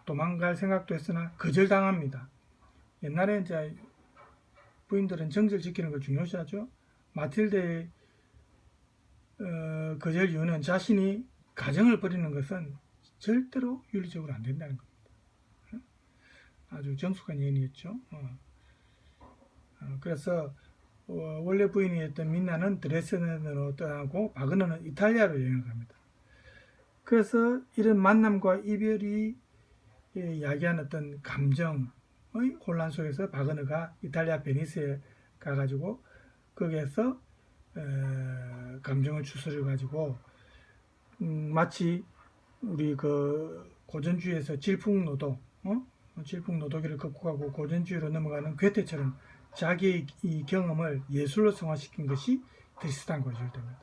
도망갈 생각도 했으나 거절당합니다. 옛날에 이제 부인들은 정절 지키는 걸 중요시하죠. 마틸데의 거절 이유는 자신이 가정을 버리는 것은 절대로 윤리적으로 안 된다는 겁니다. 아주 정숙한 여인이었죠. 그래서 원래 부인이었던 민나는 드레스덴으로 떠나고 바그너는 이탈리아로 여행을 갑니다. 그래서 이런 만남과 이별이 야기한 어떤 감정의 혼란 속에서 바그너가 이탈리아 베니스에 가가지고 거기에서 감정을 추스려 가지고 마치 우리 그 고전주의에서 질풍노도, 질풍노도기를 극복하고 고전주의로 넘어가는 괴테처럼 자기의 이 경험을 예술로 성화시킨 것이 트리스탄과 이졸데입니다.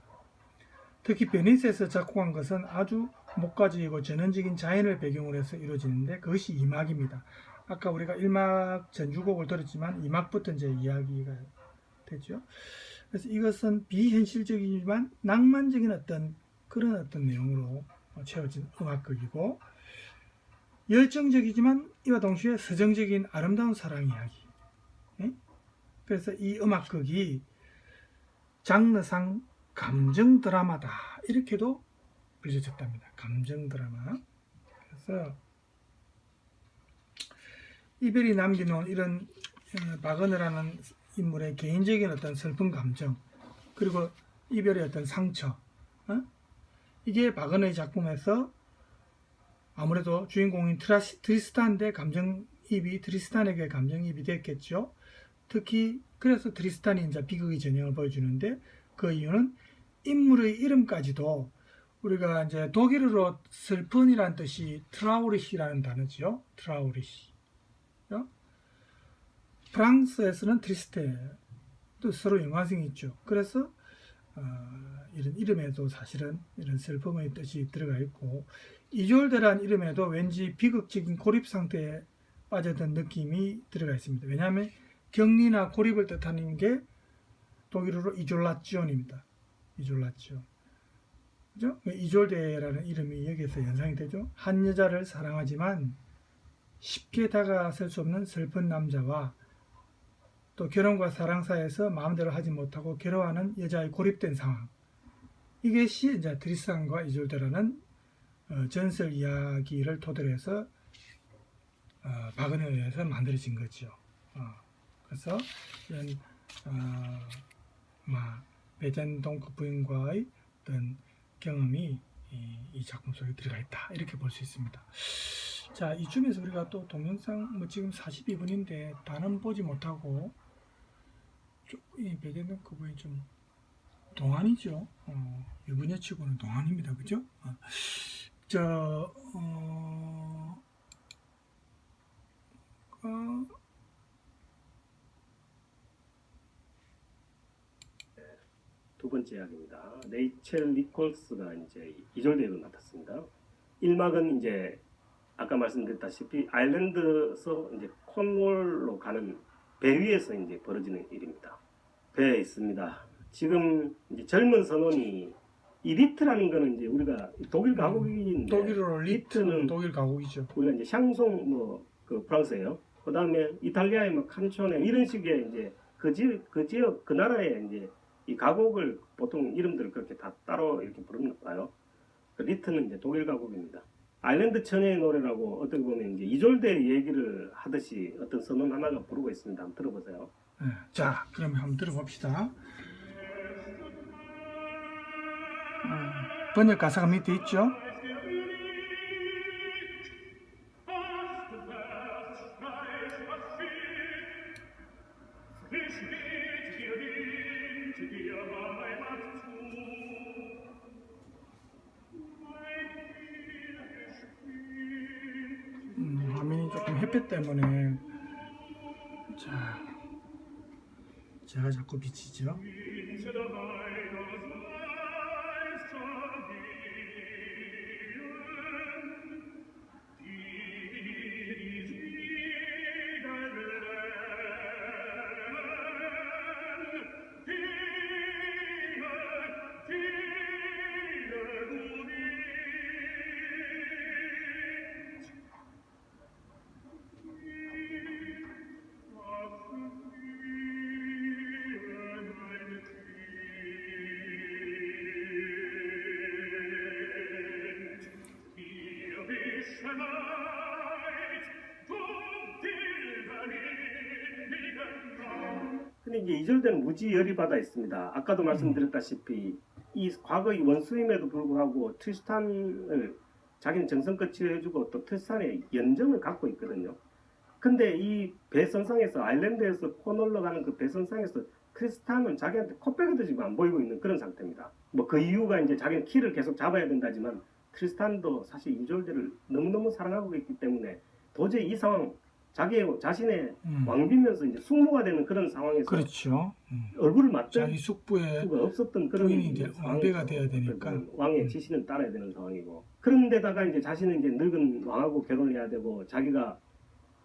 특히 베니스에서 작곡한 것은 아주 목가적이고 전형적인 자연을 배경으로 해서 이루어지는데 그것이 2막입니다. 아까 우리가 1막 전주곡을 들었지만 2막부터 이제 이야기가 되죠. 그래서 이것은 비현실적이지만 낭만적인 그런 어떤 내용으로 채워진 음악극이고, 열정적이지만 이와 동시에 서정적인 아름다운 사랑 이야기. 그래서 이 음악극이 장르상 감정 드라마다 이렇게도 불려졌답니다. 감정 드라마. 그래서 이별이 남겨놓은 이런 바그너라는 인물의 개인적인 어떤 슬픈 감정, 그리고 이별의 어떤 상처, 이게 바그너의 작품에서 아무래도 주인공인 트리스탄의 트리스탄에게 감정이입이 됐겠죠. 특히 그래서 트리스탄이 이제 비극의 전형을 보여주는데, 그 이유는 인물의 이름까지도 우리가 이제 독일어로 슬픈이라는 뜻이 트라우리히라는 단어죠. 트라우리히. 프랑스에서는 트리스테, 또 서로 연관성이 있죠. 그래서 이런 이름에도 사실은 이런 슬픔의 뜻이 들어가 있고, 이졸데라는 이름에도 왠지 비극적인 고립 상태에 빠졌던 느낌이 들어가 있습니다. 왜냐하면 격리나 고립을 뜻하는 게 독일어로 이졸라치온입니다. 이졸라치온. 그죠? 이졸데라는 이름이 여기에서 연상이 되죠. 한 여자를 사랑하지만 쉽게 다가설 수 없는 슬픈 남자와 또 결혼과 사랑 사이에서 마음대로 하지 못하고 괴로워하는 여자의 고립된 상황. 이것이 이제 트리스탄과 이졸데라는 전설 이야기를 토대로 해서 바그너에 의해서 만들어진 거죠. 그래서 이런 베젠 동크 부인과의 어떤 경험이 이 작품 속에 들어가 있다, 이렇게 볼 수 있습니다. 자, 이쯤에서 우리가 또 동영상 지금 42분인데 다는 보지 못하고 이 베젠 동크 부인 좀 동안이죠. 유부녀 치고는 동안입니다, 그죠? 두 번째 이야기입니다. 레이첼 니콜스가 이제 이졸데로 나탔습니다. 1막은 이제 아까 말씀드렸다시피 아일랜드에서 이제 콘월로 가는 배 위에서 이제 벌어지는 일입니다. 배에 있습니다. 지금 이제 젊은 선원이 이 리트라는 거는 이제 우리가 독일 가곡인데, 독일어로 리트는 독일 가곡이죠. 우리가 이제 샹송 그 프랑스예요. 그 다음에 이탈리아의 뭐 칸초네 이런 식의 이제 그 지역 그 나라의 이제 이 가곡을 보통 이름들을 그렇게 다 따로 이렇게 부르는 거예요. 그 리트는 이제 독일 가곡입니다. 아일랜드 처녀의 노래라고 어떻게 보면 이제 이졸데 얘기를 하듯이 어떤 선원 하나가 부르고 있습니다. 한번 들어보세요. 네, 자, 그러면 한번 들어봅시다. 번역 가사가 밑에 있죠. 화면이 조금 햇볕 때문에 제가 자꾸 비치죠. 이제 이절대는 무지 열이 받아 있습니다. 아까도 말씀드렸다시피 이 과거의 원수임에도 불구하고 트리스탄을 자기는 정성껏 치료해주고 또 트리스탄의 연정을 갖고 있거든요. 근데 이 배선상에서 아일랜드에서 코널로 가는 그 배선상에서 트리스탄은 자기한테 코빼기도 지금 안 보이고 있는 그런 상태입니다. 뭐 그 이유가 이제 자기는 키를 계속 잡아야 된다지만 트리스탄도 사실 이졸데를 너무너무 사랑하고 있기 때문에 도저히 이 상황 자신의 왕비면서 이제 숙모가 되는 그런 상황에서 그렇죠. 얼굴을 맞댈 자기 숙부의 수가 없었던 그런 부인이 이제 왕비가 상황이죠. 돼야 되니까. 왕의 지시는 따라야 되는 상황이고 그런데다가 이제 자신은 이제 늙은 왕하고 결혼해야 되고 자기가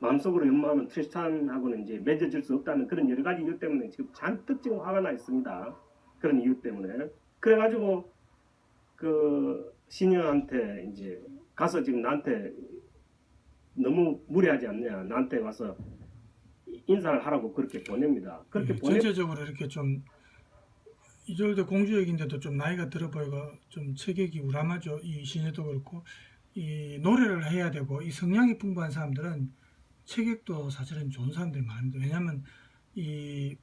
마음속으로 연마하는 트리스탄하고는 이제 맺어질 수 없다는 그런 여러 가지 이유 때문에 지금 잔뜩 지금 화가 나 있습니다. 그런 이유 때문에 그래가지고 그 시녀한테 이제 가서 지금 나한테 너무 무리하지 않냐 나한테 와서 인사를 하라고 그렇게 보냅니다. 그렇게 전체적으로 이렇게 좀 이졸데 공주역인데도 좀 나이가 들어 보이고 좀 체격이 우람하죠. 이 시녀도 그렇고 이 노래를 해야 되고 이 성량이 풍부한 사람들은 체격도 사실은 좋은 사람들이 많은데 왜냐하면 이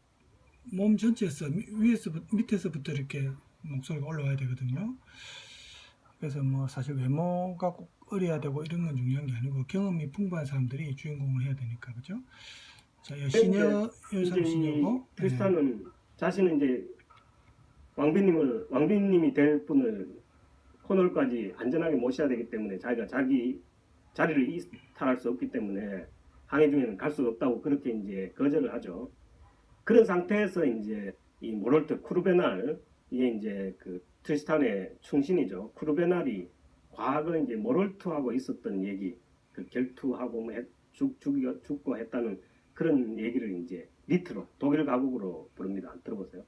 몸 전체에서 위에서 밑에서부터 이렇게 목소리가 올라와야 되거든요. 그래서 뭐 사실 외모가 꼭 어려야 되고 이런 건 중요한 게 아니고 경험이 풍부한 사람들이 주인공을 해야 되니까 그죠? 자, 시녀 여성 시녀고 트리스탄은 자신은 이제 왕비님이 될 분을 코널까지 안전하게 모셔야 되기 때문에 자기가 자기 자리를 이탈할 수 없기 때문에 항해 중에는 갈 수가 없다고 그렇게 이제 거절을 하죠. 그런 상태에서 이제 이 모롤트 쿠르베날 이게 이제 그 트리스탄의 충신이죠. 쿠르베날이 과거 이제 모롤트하고 있었던 얘기, 그 결투하고 뭐 죽고 했다는 그런 얘기를 이제 리트로 독일 가곡으로 부릅니다. 들어보세요.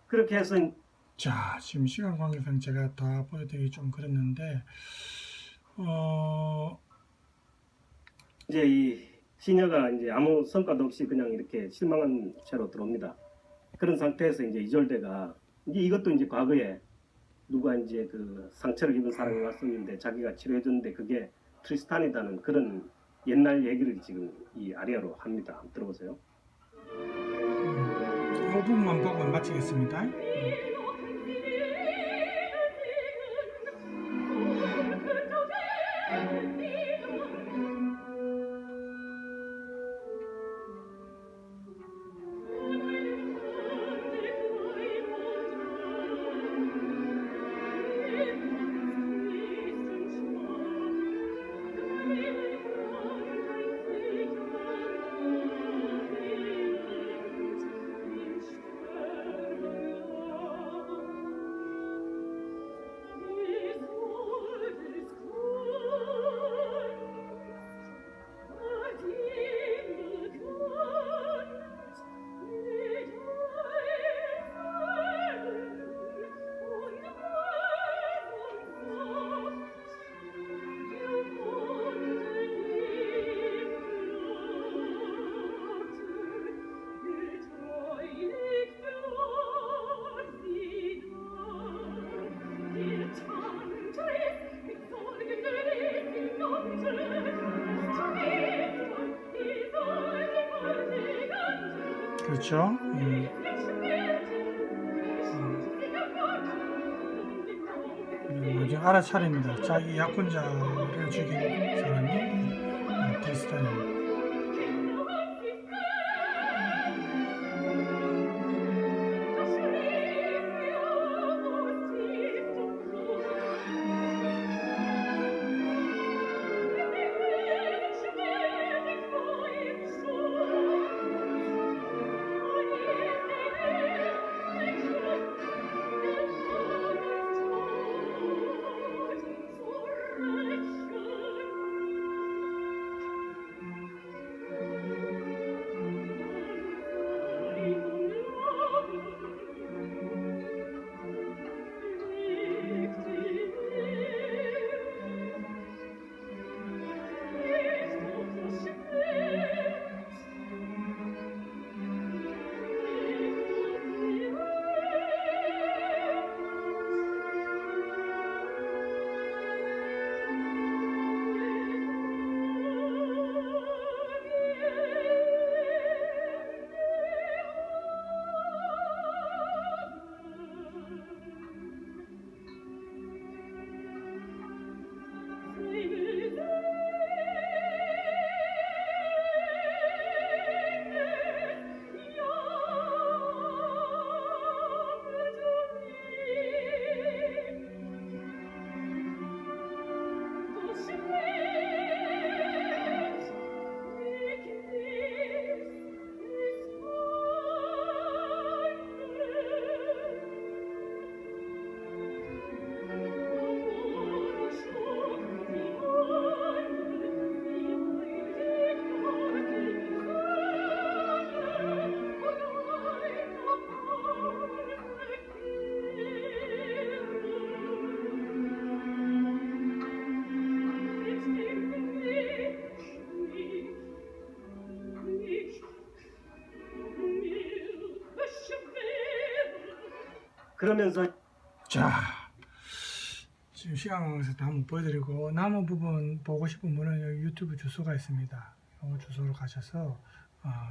그렇게 해서 자, 지금 시간 관계상 제가 다 보여드리기 좀 그랬는데 이제 이 시녀가 이제 아무 성과도 없이 그냥 이렇게 실망한 채로 들어옵니다. 그런 상태에서 이제 이졸데가 이제 이것도 이제 과거에 누가 이제 그 상처를 입은 사람이 왔었는데 자기가 치료해줬는데 그게 트리스탄이다는 그런 옛날 얘기를 지금 이 아리아로 합니다. 한번 들어보세요. 이 부분만 보고 마치겠습니다. 그렇죠. 나중에 알아차립니다. 자기 약혼자를 죽인 사람이 트리스탄이에요. 그러면서 자, 지금 시간 관계에서 다 한번 보여드리고 남은 부분 보고 싶은 분은 여기 유튜브 주소가 있습니다. 이 주소로 가셔서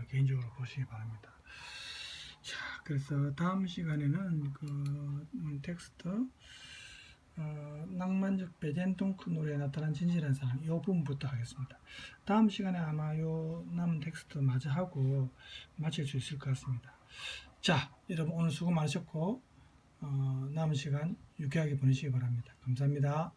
개인적으로 보시기 바랍니다. 자, 그래서 다음 시간에는 그 텍스트 낭만적 베젠통크 노래에 나타난 진실한 사랑 이 부분부터 하겠습니다. 다음 시간에 아마 요 남은 텍스트 마저 하고 마칠 수 있을 것 같습니다. 자, 여러분 오늘 수고 많으셨고 남은 시간 유쾌하게 보내시기 바랍니다. 감사합니다.